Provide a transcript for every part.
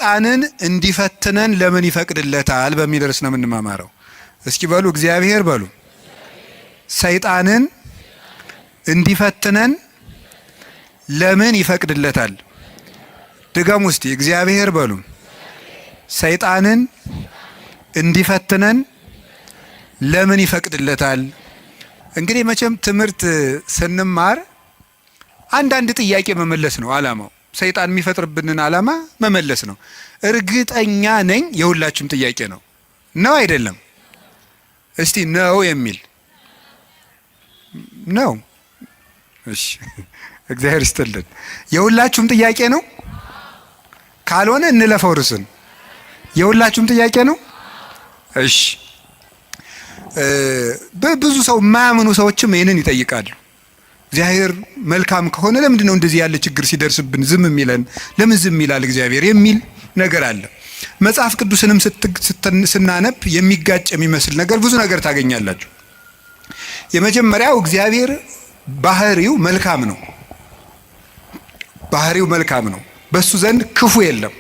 ሰይጣንን እንዲፈትነን ለምን ይፈቅድለታል በሚል ርዕስ ነው የምንማማረው። እስኪ በሉ እግዚአብሔር በሉ። ሰይጣንን እንዲፈትነን ለምን ይፈቅድለታል? ድገሙ እስቲ። እግዚአብሔር በሉ። ሰይጣንን እንዲፈትነን ለምን ይፈቅድለታል? እንግዲህ መቼም ትምህርት ስንማር አንዳንድ ጥያቄ መመለስ ነው ዓላማው። ሰይጣን የሚፈጥርብንን ዓላማ መመለስ ነው። እርግጠኛ ነኝ የሁላችሁም ጥያቄ ነው። ነው አይደለም? እስቲ ነው የሚል ነው። እሺ እግዚአብሔር ይስጥልን። የሁላችሁም ጥያቄ ነው። ካልሆነ እንለፈው ርስን። የሁላችሁም ጥያቄ ነው። እሺ በብዙ ሰው የማያምኑ ሰዎችም ይህንን ይጠይቃሉ። እግዚአብሔር መልካም ከሆነ ለምንድን ነው እንደዚህ ያለ ችግር ሲደርስብን ዝም የሚለን? ለምን ዝም ይላል እግዚአብሔር የሚል ነገር አለ። መጽሐፍ ቅዱስንም ስናነብ የሚጋጭ የሚመስል ነገር ብዙ ነገር ታገኛላችሁ። የመጀመሪያው እግዚአብሔር ባህሪው መልካም ነው። ባህሪው መልካም ነው። በሱ ዘንድ ክፉ የለም።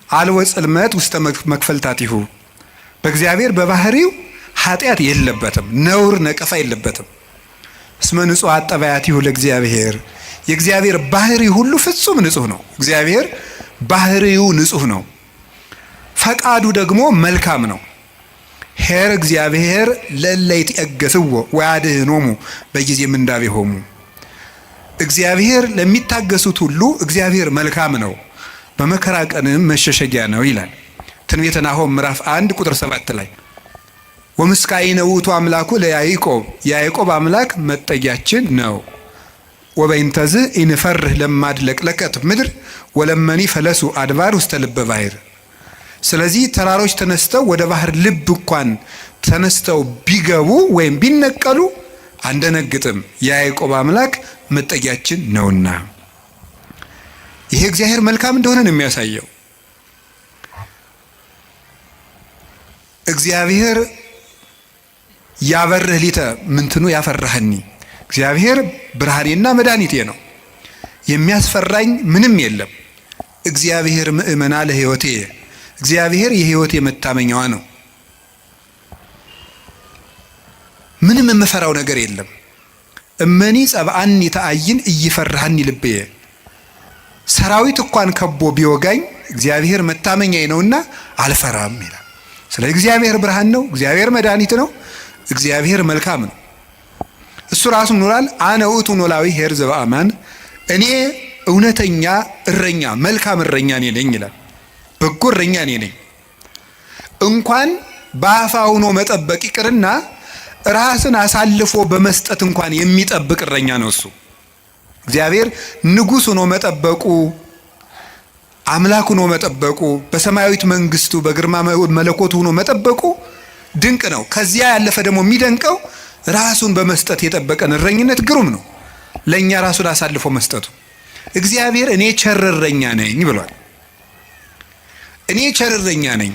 አልወ ጽልመት ውስተ መክፈልታቲሁ። በእግዚአብሔር በባህሪው ኃጢአት የለበትም፣ ነውር ነቀፋ የለበትም። እስመ ንጹሕ አጠባያቲሁ ለእግዚአብሔር። የእግዚአብሔር ባህሪ ሁሉ ፍጹም ንጹሕ ነው። እግዚአብሔር ባህሪው ንጹሕ ነው። ፈቃዱ ደግሞ መልካም ነው። ኄር እግዚአብሔር ለእለ ይትዔገሥዎ ወያድኅኖሙ በጊዜ ምንዳቤሆሙ። እግዚአብሔር ለሚታገሱት ሁሉ እግዚአብሔር መልካም ነው፣ በመከራ ቀንም መሸሸጊያ ነው ይላል ትንቢተ ናሆም ምዕራፍ 1 ቁጥር 7 ላይ። ወምስካኢነ ውእቱ አምላኩ ለያዕቆብ፣ የያዕቆብ አምላክ መጠጊያችን ነው። ወበይንተዝ ኢንፈርህ ለማድለቅለቀት ምድር ወለመኒ ፈለሱ አድባር ውስተ ልበ ባሕር። ስለዚህ ተራሮች ተነስተው ወደ ባህር ልብ እንኳን ተነስተው ቢገቡ ወይም ቢነቀሉ አንደነግጥም፣ የያዕቆብ አምላክ መጠጊያችን ነውና። ይሄ እግዚአብሔር መልካም እንደሆነ ነው የሚያሳየው። እግዚአብሔር ያበርህ ሊተ ምንትኑ ያፈራህኒ። እግዚአብሔር ብርሃኔና መድኃኒቴ ነው፣ የሚያስፈራኝ ምንም የለም። እግዚአብሔር ምእመና ለሕይወቴ፣ እግዚአብሔር የሕይወቴ መታመኛዋ ነው። ምንም የምፈራው ነገር የለም። እመኒ ጸብአኒ ተአይን እይፈራህኒ ልብየ። ሰራዊት እንኳን ከቦ ቢወጋኝ እግዚአብሔር መታመኛዬ ነውና አልፈራም ይላል። ስለዚህ እግዚአብሔር ብርሃን ነው፣ እግዚአብሔር መድኃኒት ነው፣ እግዚአብሔር መልካም ነው። እሱ ራሱ ኖራል። አነ ውእቱ ኖላዊ ኄር ዘበአማን፣ እኔ እውነተኛ እረኛ መልካም እረኛ እኔ ነኝ ይላል። በጎ እረኛ እኔ ነኝ። እንኳን በአፋ ሆኖ መጠበቅ ይቅርና ራስን አሳልፎ በመስጠት እንኳን የሚጠብቅ እረኛ ነው እሱ። እግዚአብሔር ንጉሥ ሆኖ መጠበቁ፣ አምላክ ሆኖ መጠበቁ፣ በሰማያዊት መንግስቱ በግርማ መለኮቱ ሆኖ መጠበቁ ድንቅ ነው። ከዚያ ያለፈ ደግሞ የሚደንቀው ራሱን በመስጠት የጠበቀን እረኝነት ግሩም ነው። ለእኛ ራሱን አሳልፎ መስጠቱ። እግዚአብሔር እኔ ቸር እረኛ ነኝ ብሏል። እኔ ቸር እረኛ ነኝ፣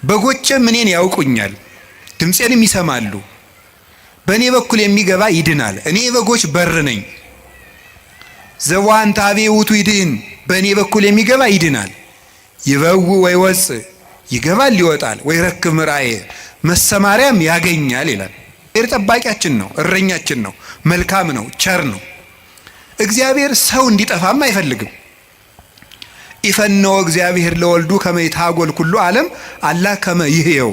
በጎቼም እኔን ያውቁኛል፣ ድምፄንም ይሰማሉ። በእኔ በኩል የሚገባ ይድናል። እኔ የበጎች በር ነኝ። ዘዋንተ ኀቤ ውእቱ ይድኅን፣ በእኔ በኩል የሚገባ ይድናል። ይበውእ ወይወፅእ፣ ይገባል ይወጣል። ወይረክብ ምርአየ፣ መሰማሪያም ያገኛል ይላል። እግዚአብሔር ጠባቂያችን ነው፣ እረኛችን ነው፣ መልካም ነው፣ ቸር ነው። እግዚአብሔር ሰው እንዲጠፋም አይፈልግም። ኢፈነወ እግዚአብሔር ለወልዱ ከመ ይትሐጐል ኩሉ ዓለም አላ ከመ ይሕየው።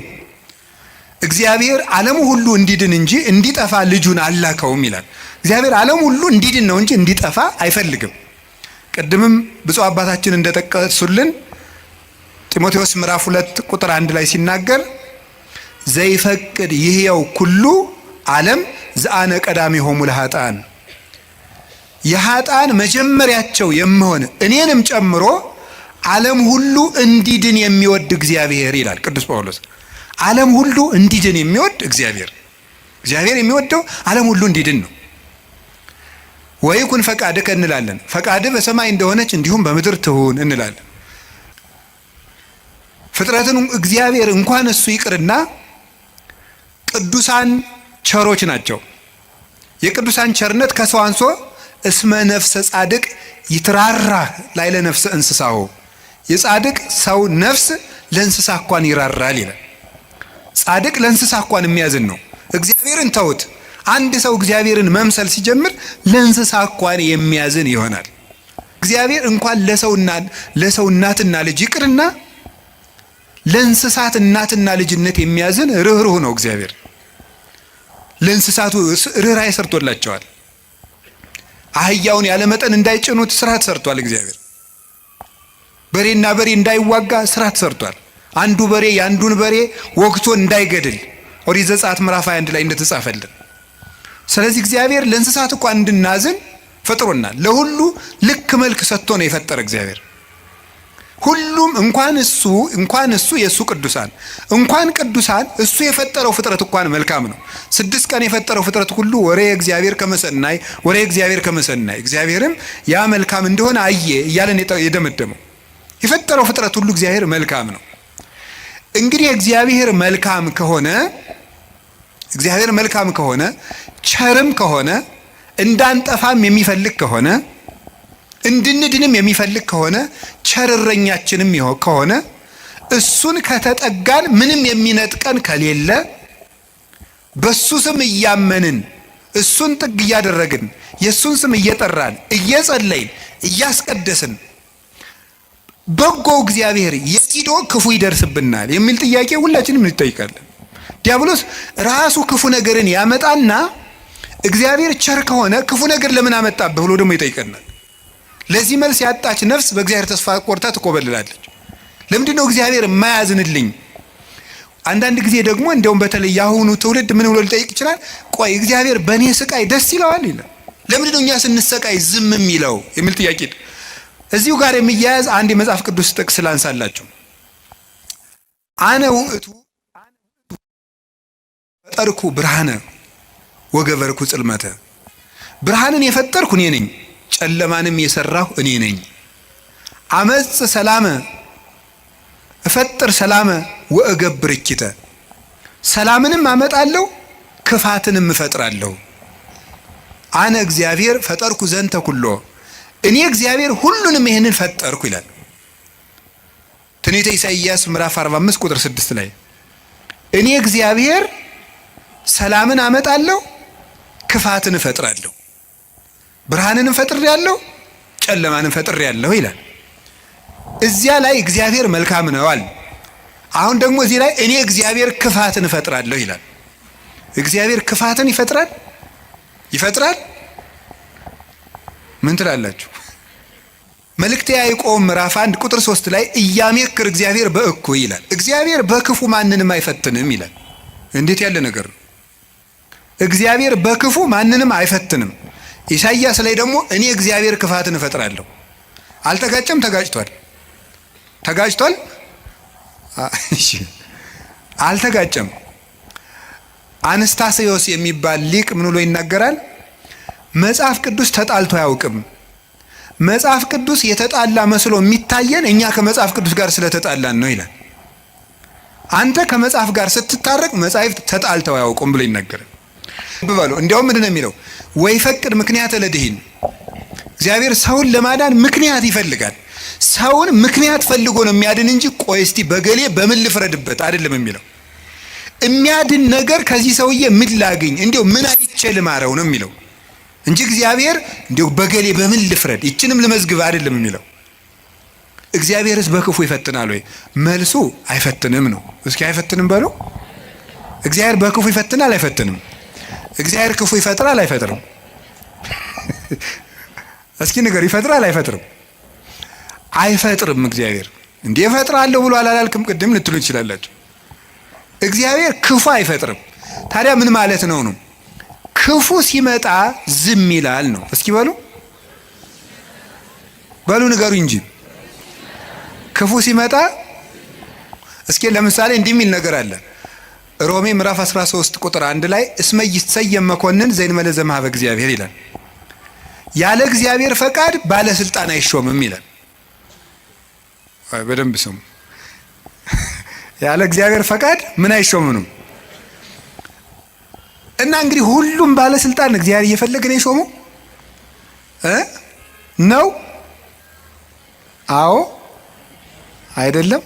እግዚአብሔር ዓለሙ ሁሉ እንዲድን እንጂ እንዲጠፋ ልጁን አላከውም ይላል። እግዚአብሔር ዓለሙ ሁሉ እንዲድን ነው እንጂ እንዲጠፋ አይፈልግም። ቅድምም ብፁዕ አባታችን እንደጠቀሱልን ጢሞቴዎስ ምዕራፍ 2 ቁጥር 1 ላይ ሲናገር ዘይፈቅድ ይሕየው ኩሉ ዓለም ዘአነ ቀዳሚሆሙ ለኃጥአን፣ የኃጥአን መጀመሪያቸው የምሆን እኔንም ጨምሮ ዓለም ሁሉ እንዲድን የሚወድ እግዚአብሔር ይላል ቅዱስ ጳውሎስ። ዓለም ሁሉ እንዲድን የሚወድ እግዚአብሔር የሚወደው ዓለም ሁሉ እንዲድን ነው። ወይኩን ፈቃድከ እንላለን። ፈቃድህ በሰማይ እንደሆነች እንዲሁም በምድር ትሁን እንላለን። ፍጥረትን እግዚአብሔር እንኳን እሱ ይቅርና ቅዱሳን ቸሮች ናቸው። የቅዱሳን ቸርነት ከሰው አንሶ እስመ ነፍሰ ጻድቅ ይትራራ ላይለ ነፍሰ እንስሳው፣ የጻድቅ ሰው ነፍስ ለእንስሳ እንኳን ይራራል ይላል። ጻድቅ ለእንስሳ እንኳን የሚያዝን ነው። እግዚአብሔርን ተውት። አንድ ሰው እግዚአብሔርን መምሰል ሲጀምር ለእንስሳ እንኳን የሚያዝን ይሆናል። እግዚአብሔር እንኳን ለሰው እናትና ልጅ ይቅርና ለእንስሳት እናትና ልጅነት የሚያዝን ርኅሩህ ነው። እግዚአብሔር ለእንስሳቱ ርኅራኄ ሰርቶላቸዋል። አህያውን ያለ መጠን እንዳይጭኑት ስርዓት ሰርቷል። እግዚአብሔር በሬና በሬ እንዳይዋጋ ስርዓት ሰርቷል። አንዱ በሬ የአንዱን በሬ ወግቶ እንዳይገድል ኦሪት ዘጸአት ምዕራፍ 21 ላይ እንደተጻፈልን። ስለዚህ እግዚአብሔር ለእንስሳት እንኳን እንድናዝን ፈጥሮናል። ለሁሉ ልክ መልክ ሰጥቶ ነው የፈጠረ እግዚአብሔር። ሁሉም እንኳን እሱ የእሱ ቅዱሳን እንኳን ቅዱሳን እሱ የፈጠረው ፍጥረት እንኳን መልካም ነው። 6 ቀን የፈጠረው ፍጥረት ሁሉ ወሬ እግዚአብሔር ከመሰናይ ወሬ እግዚአብሔር ከመሰናይ እግዚአብሔርም ያ መልካም እንደሆነ አየ እያለን የደመደመው የፈጠረው ፍጥረት ሁሉ እግዚአብሔር መልካም ነው። እንግዲህ እግዚአብሔር መልካም ከሆነ ቸርም ከሆነ እንዳንጠፋም የሚፈልግ ከሆነ እንድንድንም የሚፈልግ ከሆነ ቸርረኛችንም ከሆነ እሱን ከተጠጋን ምንም የሚነጥቀን ከሌለ በሱ ስም እያመንን እሱን ጥግ እያደረግን የሱን ስም እየጠራን እየጸለይን እያስቀደስን በጎ እግዚአብሔር የቲዶ ክፉ ይደርስብናል የሚል ጥያቄ ሁላችንም እንጠይቃለን። ዲያብሎስ ራሱ ክፉ ነገርን ያመጣና እግዚአብሔር ቸር ከሆነ ክፉ ነገር ለምን አመጣብህ ብሎ ደግሞ ይጠይቀናል። ለዚህ መልስ ያጣች ነፍስ በእግዚአብሔር ተስፋ ቆርጣ ትቆበልላለች። ለምንድነው እግዚአብሔር የማያዝንልኝ? አንዳንድ ጊዜ ደግሞ እንደውም በተለይ ያሁኑ ትውልድ ምን ብሎ ሊጠይቅ ይችላል? ቆይ እግዚአብሔር በእኔ ስቃይ ደስ ይለዋል ይላል። ለምንድነው እኛ ስንሰቃይ ዝም የሚለው የሚል ጥያቄ እዚሁ ጋር የሚያያዝ አንድ የመጽሐፍ ቅዱስ ጥቅስ ላንሳላችሁ። አነ ውእቱ ፈጠርኩ ብርሃነ ወገበርኩ ጽልመተ። ብርሃንን የፈጠርኩ እኔ ነኝ፣ ጨለማንም የሰራሁ እኔ ነኝ። አመጽ ሰላመ እፈጥር ሰላመ ወእገብር እኪተ። ሰላምንም አመጣለሁ ክፋትንም እፈጥራለሁ። አነ እግዚአብሔር ፈጠርኩ ዘንተ ኩሎ። እኔ እግዚአብሔር ሁሉንም ይሄንን ፈጠርኩ ይላል ትንቢተ ኢሳይያስ ምዕራፍ 45 ቁጥር 6 ላይ። እኔ እግዚአብሔር ሰላምን አመጣለሁ ክፋትን እፈጥራለሁ፣ ብርሃንንም ፈጥሬያለሁ ጨለማንም ፈጥሬያለሁ ይላል። እዚያ ላይ እግዚአብሔር መልካም ነው አለ። አሁን ደግሞ እዚህ ላይ እኔ እግዚአብሔር ክፋትን እፈጥራለሁ ይላል። እግዚአብሔር ክፋትን ይፈጥራል? ምን ትላላችሁ? መልእክተ ያዕቆብ ምዕራፍ 1 ቁጥር 3 ላይ ኢያሜክር እግዚአብሔር በእኩይ ይላል። እግዚአብሔር በክፉ ማንንም አይፈትንም ይላል። እንዴት ያለ ነገር ነው! እግዚአብሔር በክፉ ማንንም አይፈትንም። ኢሳይያስ ላይ ደግሞ እኔ እግዚአብሔር ክፋትን እፈጥራለሁ። አልተጋጨም? ተጋጭቷል? እሺ፣ አልተጋጨም። አንስታሴዎስ የሚባል ሊቅ ምን ብሎ ይናገራል? መጽሐፍ ቅዱስ ተጣልቶ አያውቅም። መጽሐፍ ቅዱስ የተጣላ መስሎ የሚታየን እኛ ከመጽሐፍ ቅዱስ ጋር ስለተጣላን ነው ይላል። አንተ ከመጽሐፍ ጋር ስትታረቅ መጽሐፍት ተጣልተው አያውቁም ብሎ ይናገራል። ብባሉ እንዲያውም ምንድን ነው የሚለው? ወይ ፈቅድ ምክንያት ለድሂን። እግዚአብሔር ሰውን ለማዳን ምክንያት ይፈልጋል። ሰውን ምክንያት ፈልጎ ነው የሚያድን እንጂ ቆይ እስቲ በገሌ በምን ልፍረድበት አይደለም የሚለው። የሚያድን ነገር ከዚህ ሰውዬ ምን ላግኝ፣ እንዲያው ምን አይቼ ልማረው ነው የሚለው እንጂ እግዚአብሔር እንዲያው በገሌ በምን ልፍረድ ይችንም ልመዝግብ አይደለም የሚለው። እግዚአብሔርስ በክፉ ይፈትናል ወይ? መልሱ አይፈትንም ነው። እስኪ አይፈትንም በሉ። እግዚአብሔር በክፉ ይፈትናል አይፈትንም? እግዚአብሔር ክፉ ይፈጥራል አይፈጥርም? እስኪ ነገር ይፈጥራል አይፈጥርም? አይፈጥርም። እግዚአብሔር እንዴ እፈጥራለሁ ብሎ አላልክም ቅድም ልትሉ ትችላላችሁ። እግዚአብሔር ክፉ አይፈጥርም። ታዲያ ምን ማለት ነው? ክፉ ሲመጣ ዝም ይላል ነው። እስኪ በሉ ንገሩ እንጂ ክፉ ሲመጣ እስኪ ለምሳሌ እንዲህ የሚል ነገር አለ። ሮሜ ምዕራፍ 13 ቁጥር 1 ላይ እስመ ይትሰየም መኮንን ዘእንበለ ዘእምኀበ እግዚአብሔር ይላል። ያለ እግዚአብሔር ፈቃድ ባለስልጣን አይሾምም ይላል። በደንብ ስሙ። ያለ እግዚአብሔር ፈቃድ ምን አይሾምም? እና እንግዲህ ሁሉም ባለስልጣን እግዚአብሔር እየፈለገ ነው የሾመው ነው? አዎ አይደለም?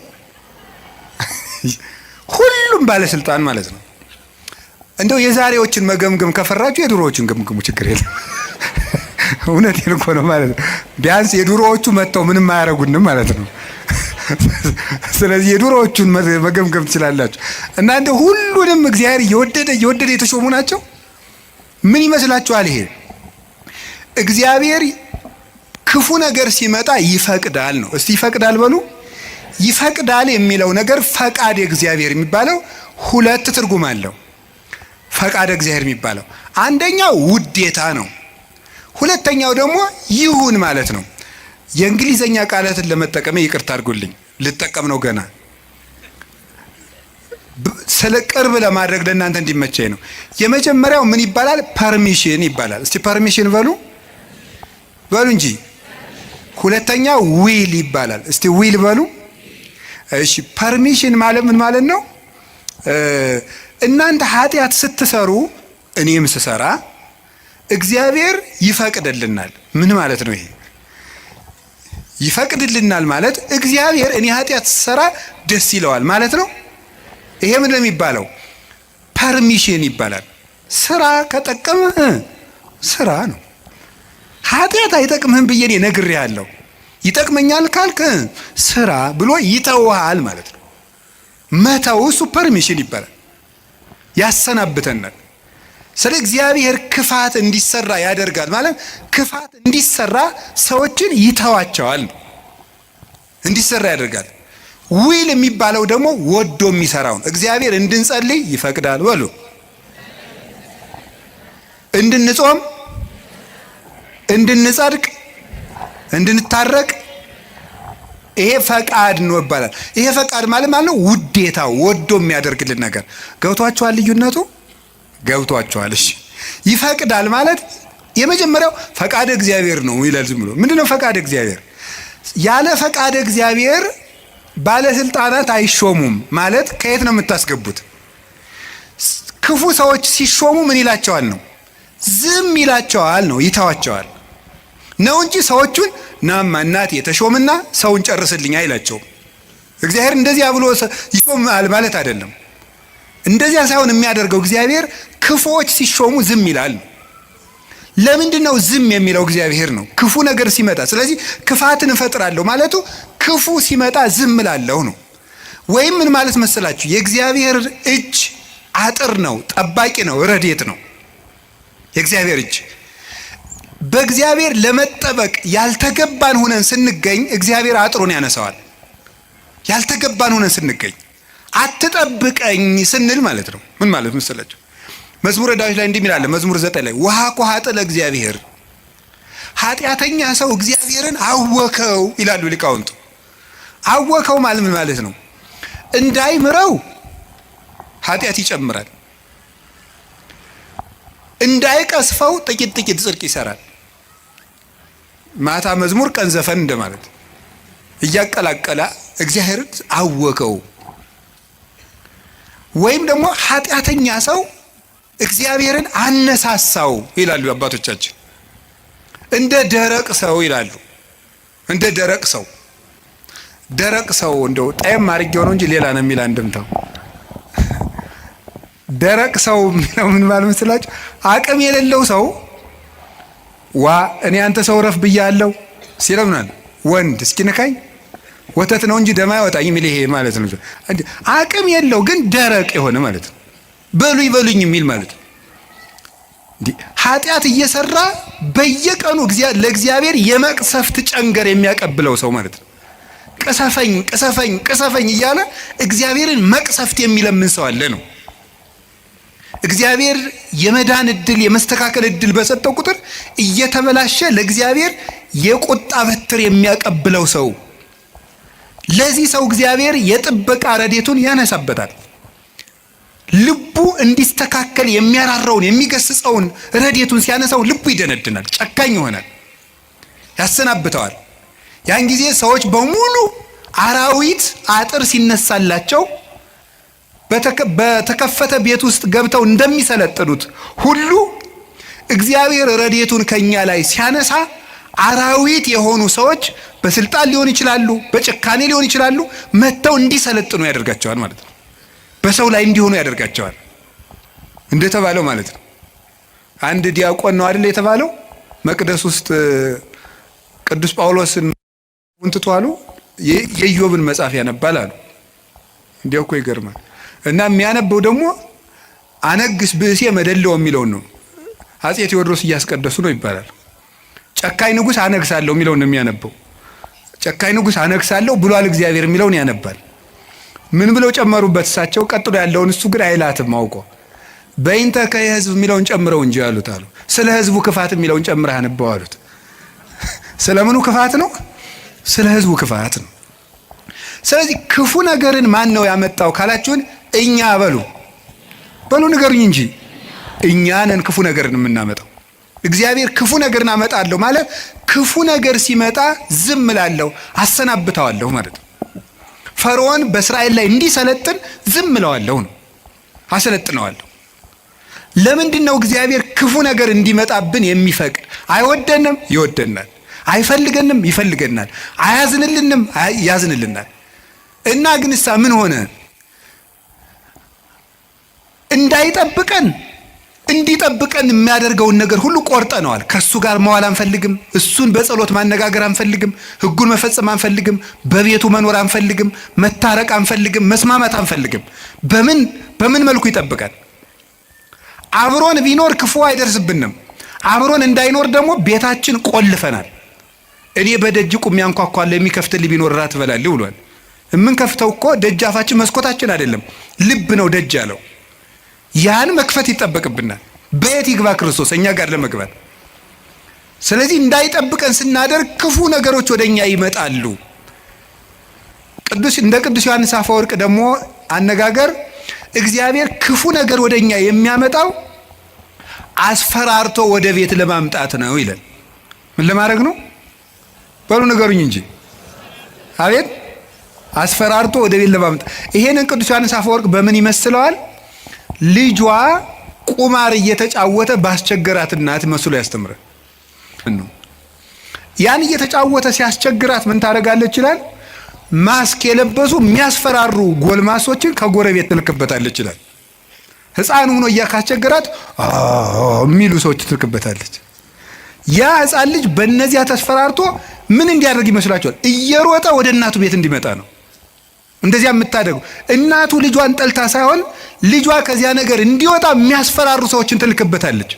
ሁሉም ባለስልጣን ማለት ነው። እንደው የዛሬዎችን መገምገም ከፈራችሁ የድሮዎችን ገምግሙ፣ ችግር የለም። እውነቴን እኮ ነው ማለት ነው። ቢያንስ የድሮዎቹ መጥተው ምንም አያረጉንም ማለት ነው። ስለዚህ የድሮዎቹን መገምገም ትችላላችሁ። እና እንደ ሁሉንም እግዚአብሔር እየወደደ የተሾሙ ናቸው። ምን ይመስላችኋል? ይሄ እግዚአብሔር ክፉ ነገር ሲመጣ ይፈቅዳል ነው። እስቲ ይፈቅዳል በሉ። ይፈቅዳል የሚለው ነገር ፈቃድ እግዚአብሔር የሚባለው ሁለት ትርጉም አለው። ፈቃድ እግዚአብሔር የሚባለው አንደኛው ውዴታ ነው። ሁለተኛው ደግሞ ይሁን ማለት ነው። የእንግሊዘኛ ቃላትን ለመጠቀም ይቅርታ አድርጉልኝ፣ ልጠቀም ነው ገና ስለ ቅርብ ለማድረግ ለእናንተ እንዲመቸኝ ነው። የመጀመሪያው ምን ይባላል? ፐርሚሽን ይባላል። እስቲ ፐርሚሽን በሉ እንጂ። ሁለተኛው ዊል ይባላል። እስቲ ዊል በሉ። እሺ፣ ፐርሚሽን ማለት ምን ማለት ነው? እናንተ ኃጢአት ስትሰሩ እኔም ስሰራ እግዚአብሔር ይፈቅድልናል። ምን ማለት ነው ይሄ? ይፈቅድልናል ማለት እግዚአብሔር እኔ ኃጢአት ስሰራ ደስ ይለዋል ማለት ነው። ይሄ ምን ነው የሚባለው? ፐርሚሽን ይባላል። ስራ ከጠቀመህ ስራ ነው። ኃጢአት አይጠቅምህም ብዬ እኔ ነግሬሃለሁ፣ ይጠቅመኛል ካልክ ስራ ብሎ ይተውሃል ማለት ነው። መተው እሱ ፐርሚሽን ይባላል። ያሰናብተናል። ስለ እግዚአብሔር ክፋት እንዲሰራ ያደርጋል ማለት ክፋት እንዲሰራ ሰዎችን ይተዋቸዋል፣ እንዲሰራ ያደርጋል። ዊል የሚባለው ደግሞ ወዶ የሚሰራውን እግዚአብሔር እንድንጸልይ ይፈቅዳል በሉ፣ እንድንጾም፣ እንድንጸድቅ፣ እንድንታረቅ፣ ይሄ ፈቃድ ነው ይባላል። ይሄ ፈቃድ ማለት ነው ውዴታ፣ ወዶ የሚያደርግልን ነገር። ገብቷችኋል? ልዩነቱ ገብቷችኋል? እሺ፣ ይፈቅዳል ማለት የመጀመሪያው ፈቃድ እግዚአብሔር ነው ይላል። ዝም ብሎ ምንድነው ፈቃድ እግዚአብሔር? ያለ ፈቃድ እግዚአብሔር ባለስልጣናት አይሾሙም ማለት ከየት ነው የምታስገቡት? ክፉ ሰዎች ሲሾሙ ምን ይላቸዋል ነው? ዝም ይላቸዋል ነው፣ ይተዋቸዋል ነው እንጂ ሰዎቹን ናማ እናቴ የተሾምና ሰውን ጨርስልኝ አይላቸውም። እግዚአብሔር እንደዚያ ብሎ ይሾማል ማለት አይደለም። እንደዚያ ሳይሆን የሚያደርገው እግዚአብሔር ክፉዎች ሲሾሙ ዝም ይላል። ለምንድን ነው ዝም የሚለው? እግዚአብሔር ነው ክፉ ነገር ሲመጣ። ስለዚህ ክፋትን እፈጥራለሁ ማለቱ ክፉ ሲመጣ ዝም እላለሁ ነው። ወይም ምን ማለት መሰላችሁ? የእግዚአብሔር እጅ አጥር ነው፣ ጠባቂ ነው፣ ረድኤት ነው። የእግዚአብሔር እጅ በእግዚአብሔር ለመጠበቅ ያልተገባን ሆነን ስንገኝ እግዚአብሔር አጥሩን ያነሳዋል። ያልተገባን ሆነን ስንገኝ አትጠብቀኝ ስንል ማለት ነው። ምን ማለት መሰላችሁ? መዝሙረ ዳዊት ላይ እንዲህ ይላል፣ መዝሙር 9 ላይ ውሃ ኮሃጠ ለእግዚአብሔር፣ ኃጢአተኛ ሰው እግዚአብሔርን አወከው ይላሉ ሊቃውንቱ። አወከው ማለት ምን ማለት ነው? እንዳይምረው ኃጢአት ይጨምራል፣ እንዳይቀስፈው ጥቂት ጥቂት ጽድቅ ይሰራል። ማታ መዝሙር ቀን ዘፈን እንደማለት እያቀላቀለ እግዚአብሔርን አወከው። ወይም ደግሞ ኃጢአተኛ ሰው እግዚአብሔርን አነሳሳው ይላሉ አባቶቻችን። እንደ ደረቅ ሰው ይላሉ። እንደ ደረቅ ሰው፣ ደረቅ ሰው እንደው ጣይም አድርጌው ነው እንጂ ሌላ ነው የሚል አንድምታው። ደረቅ ሰው የሚለው ምን ማለት መስላችሁ? አቅም የሌለው ሰው እኔ አንተ ሰው ረፍ ብያለሁ ሲለምናል ወንድ እስኪነካኝ ወተት ነው እንጂ ደም አይወጣኝ የሚል ይሄ ማለት ነው። አቅም የለው ግን ደረቅ የሆነ ማለት ነው። በሉኝ የሚል ማለት ነው። ኃጢአት እየሰራ በየቀኑ ለእግዚአብሔር የመቅሰፍት ጨንገር የሚያቀብለው ሰው ማለት ነው። ቅሰፈኝ እያለ እግዚአብሔርን መቅሰፍት የሚለምን ሰው አለ ነው። እግዚአብሔር የመዳን እድል የመስተካከል እድል በሰጠው ቁጥር እየተበላሸ ለእግዚአብሔር የቁጣ በትር የሚያቀብለው ሰው፣ ለዚህ ሰው እግዚአብሔር የጥበቃ ረድኤቱን ያነሳበታል። ልቡ እንዲስተካከል የሚያራራውን የሚገስጸውን ረድኤቱን ሲያነሳው ልቡ ይደነድናል፣ ጨካኝ ይሆናል፣ ያሰናብተዋል። ያን ጊዜ ሰዎች በሙሉ አራዊት አጥር ሲነሳላቸው በተከፈተ ቤት ውስጥ ገብተው እንደሚሰለጥኑት ሁሉ እግዚአብሔር ረድኤቱን ከኛ ላይ ሲያነሳ አራዊት የሆኑ ሰዎች በስልጣን ሊሆን ይችላሉ፣ በጭካኔ ሊሆን ይችላሉ። መተው እንዲሰለጥኑ ያደርጋቸዋል ማለት ነው። በሰው ላይ እንዲሆኑ ያደርጋቸዋል እንደተባለው ማለት ነው። አንድ ዲያቆን ነው አይደል የተባለው መቅደስ ውስጥ ቅዱስ ጳውሎስን እንትቷሉ የኢዮብን መጽሐፍ ያነባል አሉ። እንዲያው እኮ ይገርማል። እና የሚያነበው ደግሞ አነግስ ብእሴ መደለው የሚለውን ነው። አፄ ቴዎድሮስ እያስቀደሱ ነው ይባላል። ጨካኝ ንጉስ አነግሳለሁ የሚለውን ነው የሚያነበው። ጨካኝ ንጉስ አነግሳለሁ ብሏል እግዚአብሔር የሚለውን ያነባል። ምን ብለው ጨመሩበት እሳቸው? ቀጥሎ ያለውን እሱ ግን አይላትም አውቆ በእንተ ከህዝብ የሚለውን ጨምረው እንጂ አሉት አሉ። ስለ ህዝቡ ክፋት የሚለውን ጨምረህ አነበው አሉት። ስለምኑ ክፋት ነው? ስለ ህዝቡ ክፋት ነው። ስለዚህ ክፉ ነገርን ማን ነው ያመጣው ካላችሁን፣ እኛ በሉ ንገሩኝ እንጂ እኛ ነን ክፉ ነገርን የምናመጣው። እግዚአብሔር ክፉ ነገርን አመጣለሁ ማለት ክፉ ነገር ሲመጣ ዝም እላለሁ አሰናብተዋለሁ ማለት ነው። ፈርዖን በእስራኤል ላይ እንዲሰለጥን ዝም እለዋለሁ ነው፣ አሰለጥነዋለሁ። ለምንድን ነው እግዚአብሔር ክፉ ነገር እንዲመጣብን የሚፈቅድ? አይወደንም፣ ይወደናል። አይፈልገንም፣ ይፈልገናል። አያዝንልንም፣ ያዝንልናል። እና ግንሳ ምን ሆነ? እንዳይጠብቀን እንዲጠብቀን የሚያደርገውን ነገር ሁሉ ቆርጠነዋል። ከሱ ጋር መዋል አንፈልግም። እሱን በጸሎት ማነጋገር አንፈልግም። ሕጉን መፈጸም አንፈልግም። በቤቱ መኖር አንፈልግም። መታረቅ አንፈልግም። መስማማት አንፈልግም። በምን መልኩ ይጠብቀን? አብሮን ቢኖር ክፉ አይደርስብንም። አብሮን እንዳይኖር ደግሞ ቤታችን ቆልፈናል። እኔ በደጅ ቁሜ አንኳኳለሁ የሚከፍትልኝ ቢኖር ራት እበላለሁ ብሏል። የምንከፍተው እኮ ደጃፋችን መስኮታችን አይደለም፣ ልብ ነው ደጅ ያለው። ያን መክፈት ይጠበቅብናል። በየት ይግባ ክርስቶስ እኛ ጋር ለመግባት? ስለዚህ እንዳይጠብቀን ስናደርግ ክፉ ነገሮች ወደኛ ይመጣሉ። እንደ ቅዱስ ዮሐንስ አፈወርቅ ደግሞ አነጋገር እግዚአብሔር ክፉ ነገር ወደኛ የሚያመጣው አስፈራርቶ ወደ ቤት ለማምጣት ነው ይላል። ምን ለማድረግ ነው? በሉ ንገሩኝ እንጂ። አቤት አስፈራርቶ ወደ ቤት ለማምጣት። ይሄንን ቅዱስ ዮሐንስ አፈወርቅ በምን ይመስለዋል? ልጇ ቁማር እየተጫወተ ባስቸገራት እናት መስሎ ያስተምራል። ያን እየተጫወተ ሲያስቸግራት ምን ታደርጋለች ይላል? ማስክ የለበሱ የሚያስፈራሩ ጎልማሶችን ከጎረቤት ትልክበታለች ይላል። ሕፃን ሆኖ እያካስቸገራት የሚሉ ሰዎች ትልክበታለች። ያ ሕፃን ልጅ በእነዚያ ተስፈራርቶ ምን እንዲያደርግ ይመስላችኋል? እየሮጠ ወደ እናቱ ቤት እንዲመጣ ነው። እንደዚያ የምታደርገው እናቱ ልጇን ጠልታ ሳይሆን ልጇ ከዚያ ነገር እንዲወጣ የሚያስፈራሩ ሰዎችን ትልክበታለች።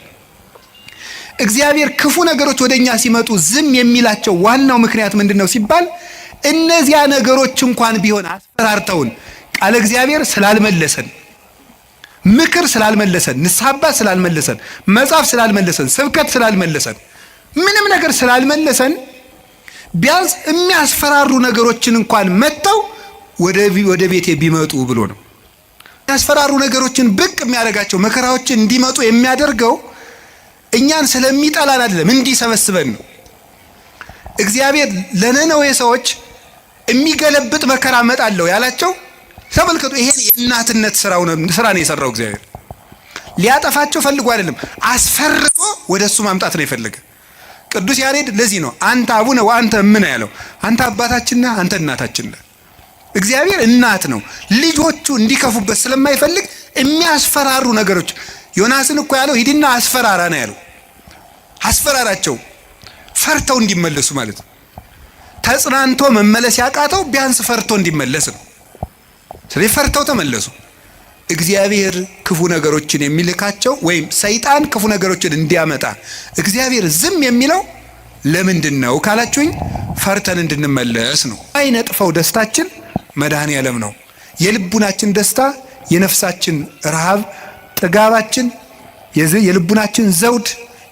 እግዚአብሔር ክፉ ነገሮች ወደኛ ሲመጡ ዝም የሚላቸው ዋናው ምክንያት ምንድነው ሲባል እነዚያ ነገሮች እንኳን ቢሆን አስፈራርተውን ቃለ እግዚአብሔር ስላልመለሰን፣ ምክር ስላልመለሰን፣ ንስሐ አባት ስላልመለሰን፣ መጽሐፍ ስላልመለሰን፣ ስብከት ስላልመለሰን፣ ምንም ነገር ስላልመለሰን ቢያንስ የሚያስፈራሩ ነገሮችን እንኳን መጥተው ወደ ቤቴ ቢመጡ ብሎ ነው። ያስፈራሩ ነገሮችን ብቅ የሚያደርጋቸው መከራዎችን እንዲመጡ የሚያደርገው እኛን ስለሚጠላን አይደለም፣ እንዲሰበስበን ነው። እግዚአብሔር ለነነዌ ሰዎች የሚገለብጥ መከራ እመጣለሁ ያላቸው ተመልከቱ። ይሄን የእናትነት ስራ ነው የሰራው እግዚአብሔር። ሊያጠፋቸው ፈልጎ አይደለም፣ አስፈርቶ ወደሱ ማምጣት ነው የፈለገ። ቅዱስ ያሬድ ለዚህ ነው አንተ አቡነ ወአንተ እምነ ያለው። አንተ አባታችን ነህ፣ አንተ እናታችን ነህ። እግዚአብሔር እናት ነው። ልጆቹ እንዲከፉበት ስለማይፈልግ የሚያስፈራሩ ነገሮች፣ ዮናስን እኮ ያለው ሂድና አስፈራራ ነው ያለው። አስፈራራቸው ፈርተው እንዲመለሱ ማለት ነው። ተጽናንቶ መመለስ ያቃተው ቢያንስ ፈርቶ እንዲመለስ ነው። ስለዚህ ፈርተው ተመለሱ። እግዚአብሔር ክፉ ነገሮችን የሚልካቸው ወይም ሰይጣን ክፉ ነገሮችን እንዲያመጣ እግዚአብሔር ዝም የሚለው ለምንድን ነው ካላችሁኝ፣ ፈርተን እንድንመለስ ነው። አይነጥፈው ደስታችን መድኃኔ ዓለም ነው። የልቡናችን ደስታ፣ የነፍሳችን ረሃብ፣ ጥጋባችን፣ የልቡናችን ዘውድ፣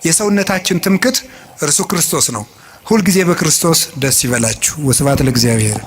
የሰውነታችን ትምክት እርሱ ክርስቶስ ነው። ሁልጊዜ በክርስቶስ ደስ ይበላችሁ። ወስብሐት ለእግዚአብሔር።